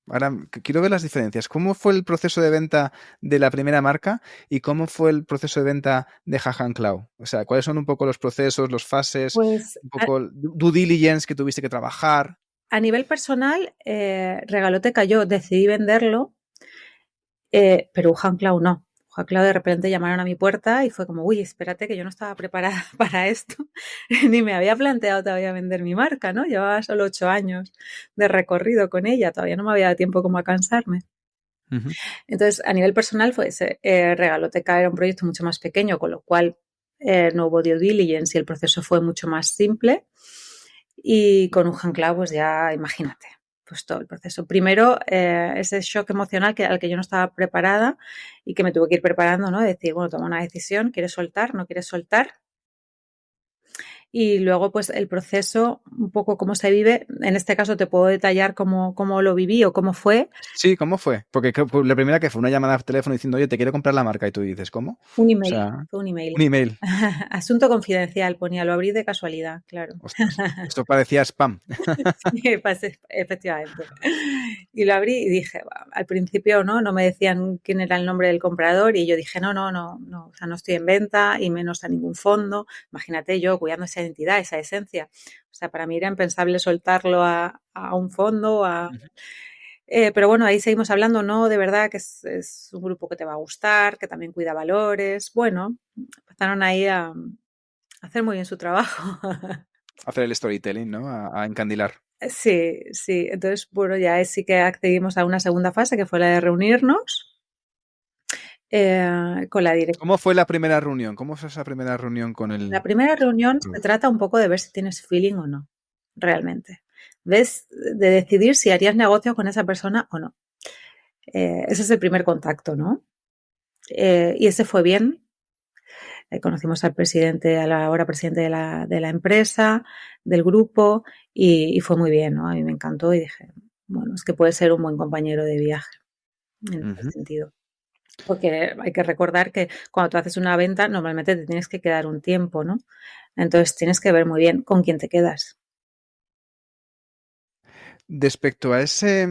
Ahora quiero ver las diferencias. ¿Cómo fue el proceso de venta de la primera marca y cómo fue el proceso de venta de Hack and Cloud? O sea, ¿cuáles son un poco los procesos, los fases, Pues un poco el due diligence que tuviste que trabajar? a nivel personal, Regaloteca yo decidí venderlo, pero Cloud no. Cloud de repente llamaron a mi puerta y fue como, uy, espérate que yo no estaba preparada para esto, ni me había planteado todavía vender mi marca, ¿no? Llevaba solo 8 años de recorrido con ella, todavía no me había dado tiempo como a cansarme. Ujú. Entonces, a nivel personal, fue ese. Regaloteca era un proyecto mucho más pequeño, con lo cual no hubo due diligence y el proceso fue mucho más simple. Y con un Cloud, pues ya imagínate, pues todo el proceso. Primero, ese shock emocional al que yo no estaba preparada y que me tuve que ir preparando, ¿no? De decir, bueno, toma una decisión, ¿quieres soltar? ¿No quieres soltar? Y luego, pues el proceso, un poco cómo se vive. En este caso te puedo detallar cómo lo viví o cómo fue. Sí, ¿cómo fue? Porque creo que la primera que fue una llamada al teléfono diciendo, oye, te quiero comprar la marca y tú dices, ¿cómo? Un O email, sea, fue un email. un email. Asunto confidencial, ponía, lo abrí de casualidad, claro. Ostras, esto parecía spam. Sí, pues, efectivamente. Y lo abrí y dije, al principio no me decían quién era el nombre del comprador y yo dije, no, o sea, no estoy en venta y menos a ningún fondo. Imagínate yo cuidando esa identidad, esa esencia. O sea, para mí era impensable soltarlo a un fondo, pero bueno, ahí seguimos hablando, no, de verdad que es un grupo que te va a gustar, que también cuida valores. Bueno, empezaron ahí a hacer muy bien su trabajo. Hacer el storytelling, ¿no? A encandilar. Sí, sí. Entonces, bueno, ya sí que accedimos a una segunda fase, que fue la de reunirnos con la dirección. ¿Cómo fue la primera reunión? ¿Cómo fue esa primera reunión con La el... primera reunión se trata un poco de ver si tienes feeling o no, realmente. ¿Ves? De decidir si harías negocio con esa persona o no. Ese es el primer contacto, ¿no? Y ese fue bien. Conocimos al presidente, a la ahora presidente de la empresa, del grupo, y fue muy bien, ¿no? A mí me encantó y dije, bueno, es que puede ser un buen compañero de viaje en ese Ujú. sentido. Porque hay que recordar que cuando tú haces una venta, normalmente te tienes que quedar un tiempo, ¿no? Entonces tienes que ver muy bien con quién te quedas. Respecto a esa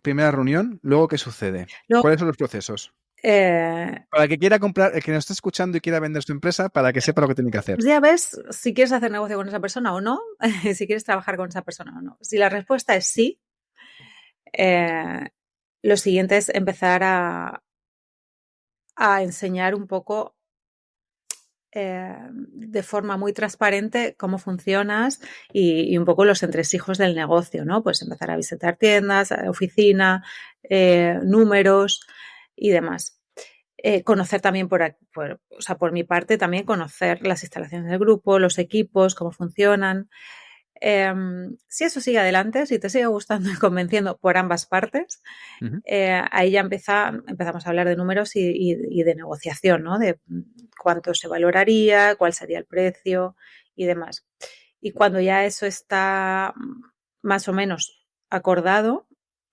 primera reunión, ¿luego qué sucede? Luego, ¿Cuáles son los procesos? eh, Para el que quiera comprar, el que nos esté escuchando y quiera vender su empresa, para que sepa lo que tiene que hacer. pues ya ves si quieres hacer negocio con esa persona o no, si quieres trabajar con esa persona o no. Si la respuesta es sí, eh, lo siguiente es empezar a enseñar un poco de forma muy transparente cómo funcionas y un poco los entresijos del negocio, ¿no? Pues empezar a visitar tiendas, oficina, números y demás. Conocer también o sea, por mi parte, también conocer las instalaciones del grupo, los equipos, cómo funcionan. Si eso sigue adelante, si te sigue gustando y convenciendo por ambas partes, Ujú. ahí ya empezamos a hablar de números y de negociación, ¿no? De cuánto se valoraría, cuál sería el precio y demás. Y cuando ya eso está más o menos acordado,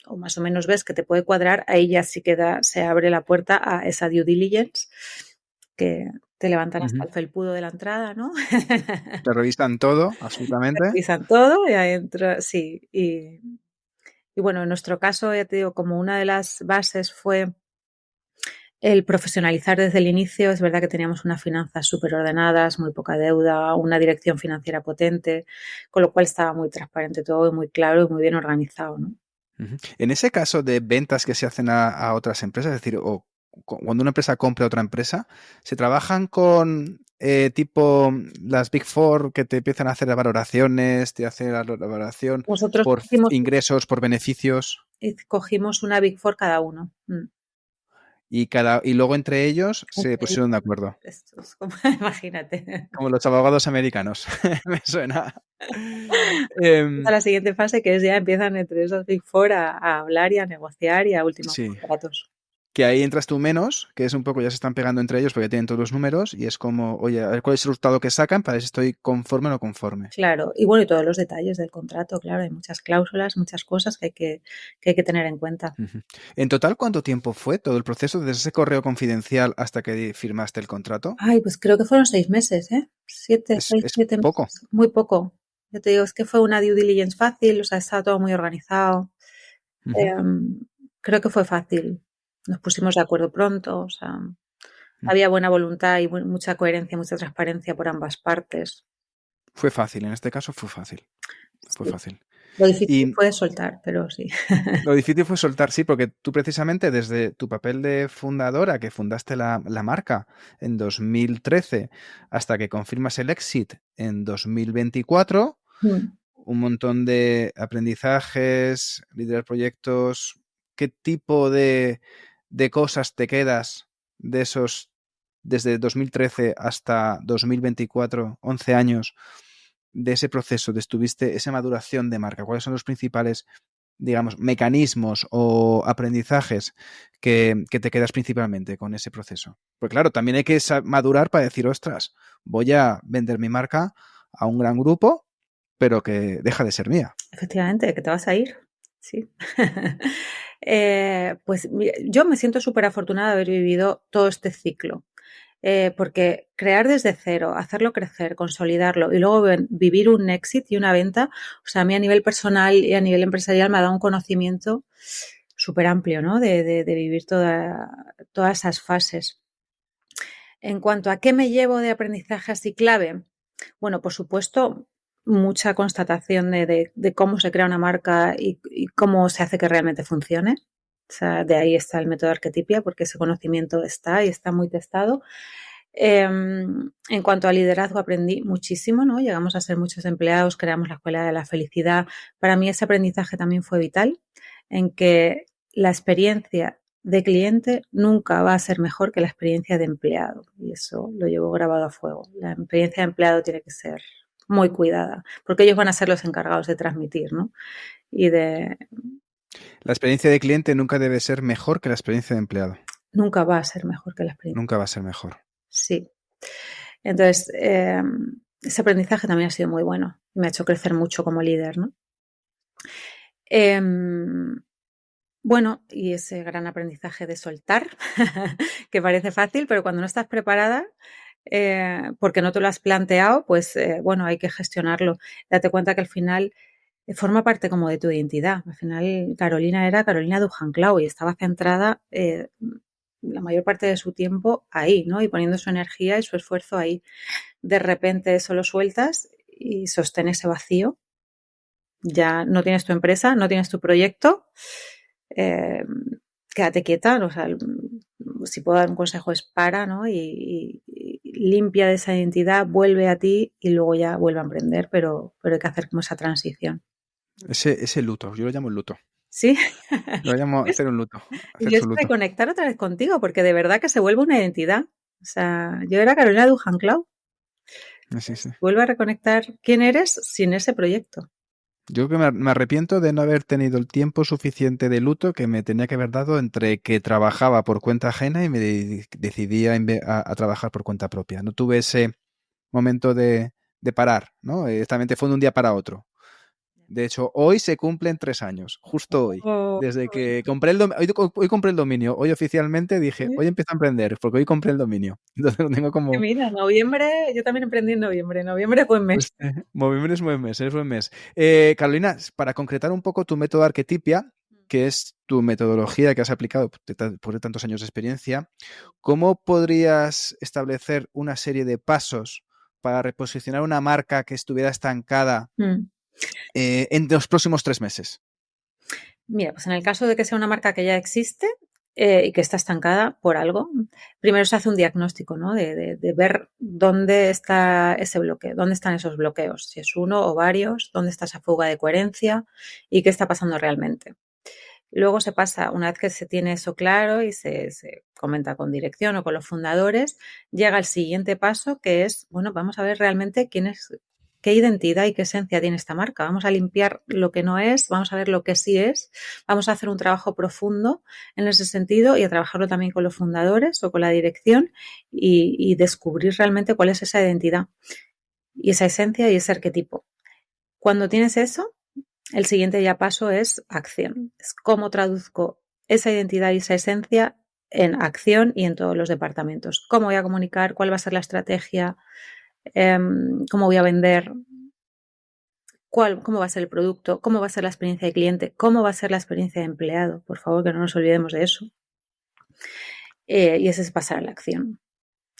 o más o menos ves que te puede cuadrar, ahí ya sí se abre la puerta a esa due diligence que te levantan hasta Ujú. el felpudo de la entrada, ¿no? Te revisan todo, absolutamente. Revisan todo y ahí entra, sí. Y bueno, en nuestro caso, ya te digo, como una de las bases fue el profesionalizar desde el inicio. Es verdad que teníamos unas finanzas súper ordenadas, muy poca deuda, una dirección financiera potente, con lo cual estaba muy transparente todo y muy claro y muy bien organizado, ¿no? En ese caso de ventas que se hacen a otras empresas, es decir, cuando una empresa compra a otra empresa, ¿se trabajan con tipo las Big Four que te empiezan a hacer las valoraciones, te hacen la valoración Nosotros por ingresos, por beneficios? cogimos una Big Four cada uno. Y luego entre ellos se pusieron de acuerdo? Esto es como, imagínate. Como los abogados americanos. Me suena. A la siguiente fase, que es ya empiezan entre esos Big Four a hablar y a negociar y a ultimar Sí. contratos. Que ahí entras tú menos, que es un poco, ya se están pegando entre ellos porque tienen todos los números y es como, oye, a ver cuál es el resultado que sacan para ver si estoy conforme o no conforme. Claro, y bueno, y todos los detalles del contrato, claro, hay muchas cláusulas, muchas cosas que hay que tener en cuenta. En total, ¿cuánto tiempo fue todo el proceso desde ese correo confidencial hasta que firmaste el contrato? Ay, pues creo que fueron 6 meses, ¿eh? 7, 6, Es 7 poco. meses. Muy poco. Yo te digo, es que fue una due diligence fácil, o sea, estaba todo muy organizado. Creo que fue fácil. Nos pusimos de acuerdo pronto, o sea, había buena voluntad y mucha coherencia, mucha transparencia por ambas partes. Fue fácil, en este caso fue fácil. Fue Sí. fácil. Lo difícil fue soltar, pero sí. Lo difícil fue soltar, sí, porque tú precisamente desde tu papel de fundadora, que fundaste la marca en 2013, hasta que confirmas el exit en 2024, un montón de aprendizajes, liderar proyectos. ¿Qué tipo de cosas te quedas de esos, desde 2013 hasta 2024, 11 años, de ese proceso, de esa maduración de marca? ¿Cuáles son los principales, digamos, mecanismos o aprendizajes que te quedas principalmente con ese proceso? Porque claro, también hay que madurar para decir, ostras, voy a vender mi marca a un gran grupo, pero que deja de ser mía. Efectivamente, que te vas a ir, sí. Pues mira, yo me siento súper afortunada de haber vivido todo este ciclo, porque crear desde cero, hacerlo crecer, consolidarlo y luego vivir un éxito y una venta, o sea, a mí a nivel personal y a nivel empresarial me ha dado un conocimiento súper amplio, ¿no? De vivir todas esas fases. En cuanto a qué me llevo de aprendizaje así clave, bueno, por supuesto, mucha constatación de cómo se crea una marca y cómo se hace que realmente funcione. O sea, de ahí está el método Arquetipia, porque ese conocimiento está y está muy testado. En cuanto a liderazgo, aprendí muchísimo, ¿no? Llegamos a ser muchos empleados, creamos la Escuela de la Felicidad. Para mí ese aprendizaje también fue vital, en que la experiencia de cliente nunca va a ser mejor que la experiencia de empleado. Y eso lo llevo grabado a fuego. La experiencia de empleado tiene que ser muy cuidada, porque ellos van a ser los encargados de transmitir, ¿no? Y de... La experiencia de cliente nunca debe ser mejor que la experiencia de empleado. Nunca va a ser mejor que la experiencia. Nunca va a ser mejor. Sí. Entonces, ese aprendizaje también ha sido muy bueno. Me ha hecho crecer mucho como líder, ¿no? Bueno, y ese gran aprendizaje de soltar, que parece fácil, pero cuando no estás preparada, porque no te lo has planteado, pues bueno, hay que gestionarlo. Date cuenta que al final forma parte como de tu identidad. Al final Carolina era Carolina Dujanclau y estaba centrada la mayor parte de su tiempo ahí, ¿no? Y poniendo su energía y su esfuerzo ahí. De repente eso lo sueltas y sostén ese vacío. Ya no tienes tu empresa, no tienes tu proyecto. Quédate quieta, o sea, si puedo dar un consejo es para, ¿no? Y limpia de esa identidad, vuelve a ti y luego ya vuelve a emprender, pero hay que hacer como esa transición. Ese luto, yo lo llamo luto. Sí. Lo llamo hacer un luto. Y es reconectar otra vez contigo, porque de verdad que se vuelve una identidad. O sea, yo era Carolina Dujanclau. Sí, sí. Vuelve a reconectar quién eres sin ese proyecto. Yo que me arrepiento de no haber tenido el tiempo suficiente de luto que me tenía que haber dado entre que trabajaba por cuenta ajena y me decidí a trabajar por cuenta propia. No tuve ese momento de parar, ¿no? Justamente fue de un día para otro. De hecho, hoy se cumplen 3 años, justo hoy. Desde que compré hoy compré el dominio. Hoy oficialmente dije, hoy empiezo a emprender, porque hoy compré el dominio. Entonces lo tengo como... Mira, noviembre, yo también emprendí en noviembre. Noviembre es buen mes. Noviembre es buen mes, es buen mes. Carolina, para concretar un poco tu método Arquetipia, que es tu metodología que has aplicado por tantos años de experiencia, ¿cómo podrías establecer una serie de pasos para reposicionar una marca que estuviera estancada en los próximos 3 meses? Mira, pues en el caso de que sea una marca que ya existe y que está estancada por algo, primero se hace un diagnóstico, ¿no? De ver dónde está ese bloqueo, dónde están esos bloqueos, si es uno o varios, dónde está esa fuga de coherencia y qué está pasando realmente. Luego se pasa, una vez que se tiene eso claro y se comenta con dirección o con los fundadores, llega el siguiente paso que es, bueno, vamos a ver realmente qué identidad y qué esencia tiene esta marca. Vamos a limpiar lo que no es, vamos a ver lo que sí es, vamos a hacer un trabajo profundo en ese sentido y a trabajarlo también con los fundadores o con la dirección y descubrir realmente cuál es esa identidad y esa esencia y ese arquetipo. Cuando tienes eso, el siguiente ya paso es acción. Es cómo traduzco esa identidad y esa esencia en acción y en todos los departamentos. ¿Cómo voy a comunicar? ¿Cuál va a ser la estrategia? ¿Cómo voy a vender? ¿Cómo va a ser el producto? ¿Cómo va a ser la experiencia de cliente? ¿Cómo va a ser la experiencia de empleado? Por favor, que no nos olvidemos de eso. Y ese es pasar a la acción.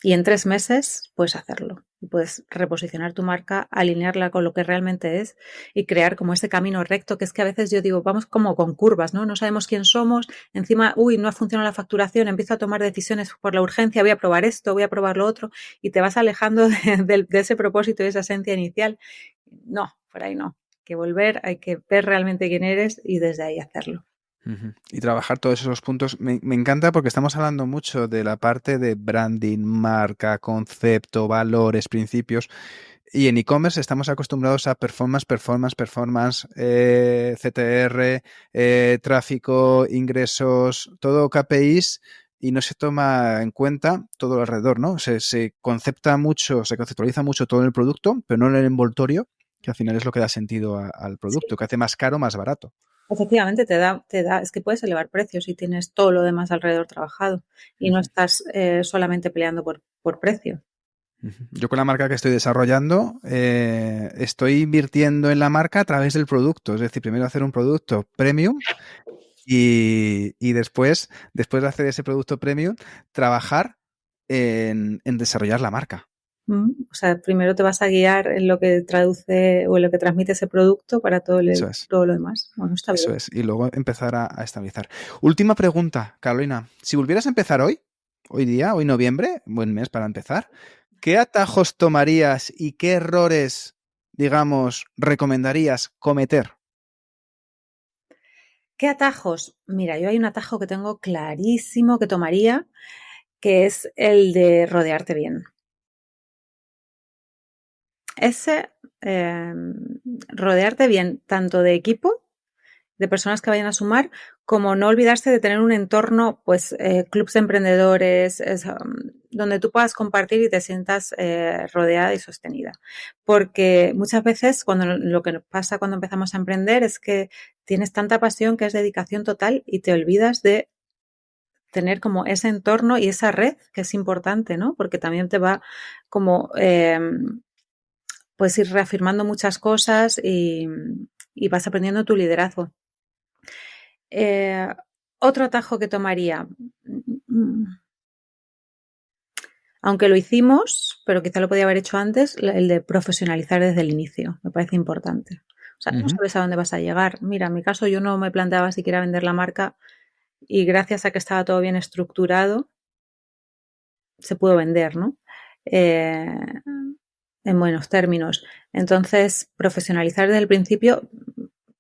Y en 3 meses puedes hacerlo. Y puedes reposicionar tu marca, alinearla con lo que realmente es y crear como ese camino recto, que es que a veces yo digo, vamos como con curvas, ¿no? No sabemos quién somos, encima, no ha funcionado la facturación, empiezo a tomar decisiones por la urgencia, voy a probar esto, voy a probar lo otro, y te vas alejando de ese propósito y esa esencia inicial. No, por ahí no. Hay que volver, hay que ver realmente quién eres y desde ahí hacerlo. Y trabajar todos esos puntos. Me encanta porque estamos hablando mucho de la parte de branding, marca, concepto, valores, principios. Y en e-commerce estamos acostumbrados a performance, CTR, tráfico, ingresos, todo KPIs, y no se toma en cuenta todo alrededor, ¿no? Se conceptualiza mucho todo en el producto, pero no en el envoltorio, que al final es lo que da sentido al producto, Sí. que hace más caro, más barato. Efectivamente, es que puedes elevar precios si tienes todo lo demás alrededor trabajado y no estás solamente peleando por precio. Yo con la marca que estoy desarrollando, estoy invirtiendo en la marca a través del producto. Es decir, primero hacer un producto premium y después de hacer ese producto premium, trabajar en desarrollar la marca. O sea, primero te vas a guiar en lo que traduce o en lo que transmite ese producto para todo Eso es. lo demás. Bueno, está Eso bien. es. Y luego empezar a estabilizar. Última pregunta, Carolina. Si volvieras a empezar hoy noviembre, buen mes para empezar, ¿qué atajos tomarías y qué errores, digamos, recomendarías cometer? ¿Qué atajos? Mira, yo hay un atajo que tengo clarísimo que tomaría, que es el de rodearte bien. Ese, rodearte bien tanto de equipo, de personas que vayan a sumar, como no olvidarse de tener un entorno, pues, clubs de emprendedores, donde tú puedas compartir y te sientas rodeada y sostenida. Porque muchas veces lo que nos pasa cuando empezamos a emprender es que tienes tanta pasión que es dedicación total y te olvidas de tener como ese entorno y esa red que es importante, ¿no? Porque también te va como pues ir reafirmando muchas cosas y vas aprendiendo tu liderazgo. Otro atajo que tomaría, aunque lo hicimos, pero quizá lo podía haber hecho antes, el de profesionalizar desde el inicio. Me parece importante. O sea, no sabes a dónde vas a llegar. Mira, en mi caso yo no me planteaba siquiera vender la marca y gracias a que estaba todo bien estructurado, se pudo vender, ¿no? En buenos términos. Entonces, profesionalizar desde el principio,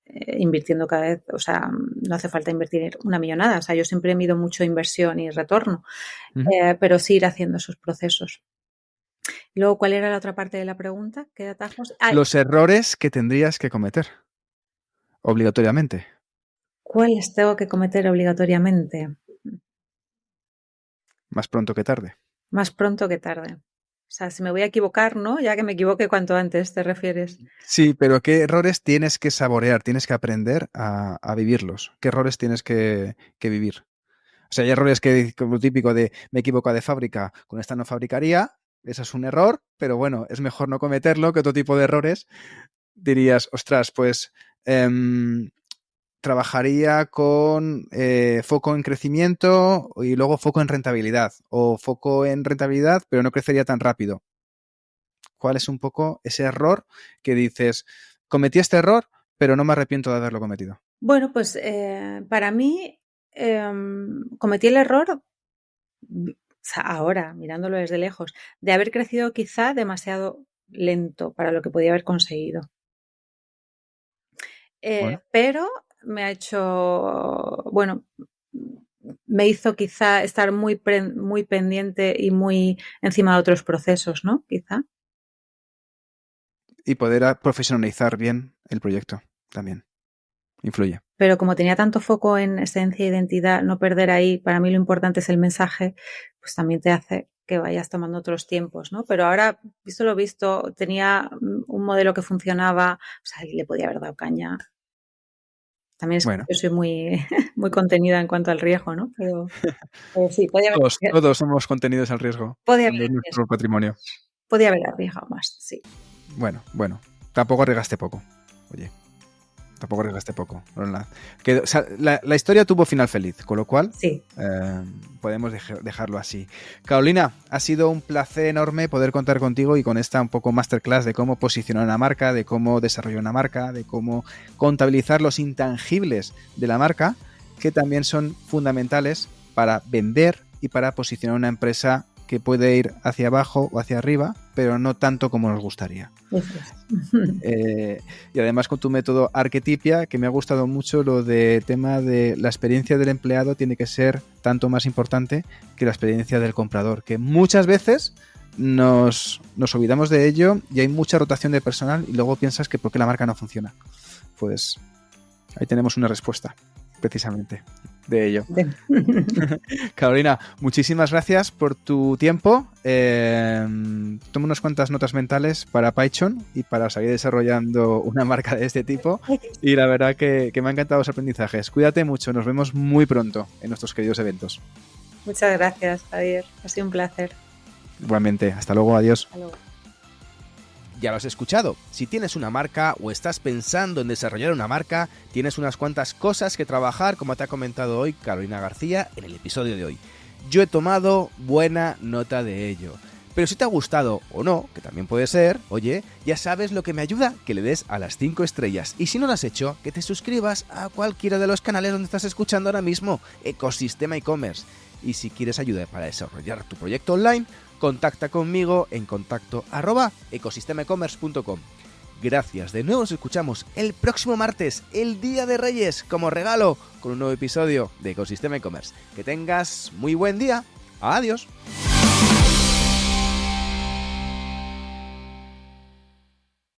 invirtiendo cada vez, o sea, no hace falta invertir una millonada. O sea, yo siempre mido mucho inversión y retorno, pero sí ir haciendo esos procesos. Y luego, ¿cuál era la otra parte de la pregunta? ¿Qué atajos? Los errores que tendrías que cometer, obligatoriamente. ¿Cuáles tengo que cometer obligatoriamente? Más pronto que tarde. Más pronto que tarde. O sea, si me voy a equivocar, ¿no? Ya que me equivoque cuanto antes, ¿te refieres? Sí, pero ¿qué errores tienes que saborear? Tienes que aprender a vivirlos. ¿Qué errores tienes que vivir? O sea, hay errores que, como típico de me equivoco de fábrica, con esta no fabricaría, eso es un error, pero bueno, es mejor no cometerlo que otro tipo de errores. Dirías, ostras, pues trabajaría con foco en crecimiento y luego foco en rentabilidad, o foco en rentabilidad pero no crecería tan rápido. ¿Cuál es un poco ese error que dices, cometí este error pero no me arrepiento de haberlo cometido? Bueno, pues para mí cometí el error, o sea, ahora, mirándolo desde lejos, de haber crecido quizá demasiado lento para lo que podía haber conseguido. Bueno. Pero me ha hecho, bueno, me hizo quizá estar muy pendiente y muy encima de otros procesos, ¿no? Quizá. Y poder profesionalizar bien el proyecto también influye. Pero como tenía tanto foco en esencia e identidad, no perder ahí, para mí lo importante es el mensaje, pues también te hace que vayas tomando otros tiempos, ¿no? Pero ahora, visto lo visto, tenía un modelo que funcionaba, o sea, le podía haber dado caña. También es que yo soy muy, muy contenida en cuanto al riesgo, ¿no? Pero sí, podía haber... Todos somos contenidos al riesgo. Podía De nuestro patrimonio. Podía haber arriesgado más, sí. Bueno. Tampoco arriesgaste poco. Oye. Tampoco arriesgaste poco. Que, o sea, la historia tuvo final feliz, con lo cual sí. Podemos dejarlo así. Carolina, ha sido un placer enorme poder contar contigo y con esta un poco masterclass de cómo posicionar una marca, de cómo desarrollar una marca, de cómo contabilizar los intangibles de la marca, que también son fundamentales para vender y para posicionar una empresa que puede ir hacia abajo o hacia arriba, pero no tanto como nos gustaría. Y además con tu método Arquetipia, que me ha gustado mucho lo de tema de la experiencia del empleado tiene que ser tanto más importante que la experiencia del comprador, que muchas veces nos olvidamos de ello y hay mucha rotación de personal y luego piensas que ¿por qué la marca no funciona? Pues ahí tenemos una respuesta, precisamente, de ello. Carolina, muchísimas gracias por tu tiempo. Tomo unas cuantas notas mentales para Python y para seguir desarrollando una marca de este tipo. Y la verdad que me han encantado los aprendizajes. Cuídate mucho, nos vemos muy pronto en nuestros queridos eventos. Muchas gracias, Javier. Ha sido un placer. Igualmente, hasta luego, adiós. Hasta luego. Ya lo has escuchado, si tienes una marca o estás pensando en desarrollar una marca, tienes unas cuantas cosas que trabajar, como te ha comentado hoy Carolina García en el episodio de hoy. Yo he tomado buena nota de ello. Pero si te ha gustado o no, que también puede ser, oye, ya sabes lo que me ayuda, que le des a las 5 estrellas. Y si no lo has hecho, que te suscribas a cualquiera de los canales donde estás escuchando ahora mismo, Ecosistema e-commerce. Y si quieres ayuda para desarrollar tu proyecto online, contacta conmigo en contacto@ecosistemaecommerce.com. Gracias, de nuevo nos escuchamos el próximo martes, el Día de Reyes, como regalo, con un nuevo episodio de Ecosistema e-commerce. Que tengas muy buen día. Adiós.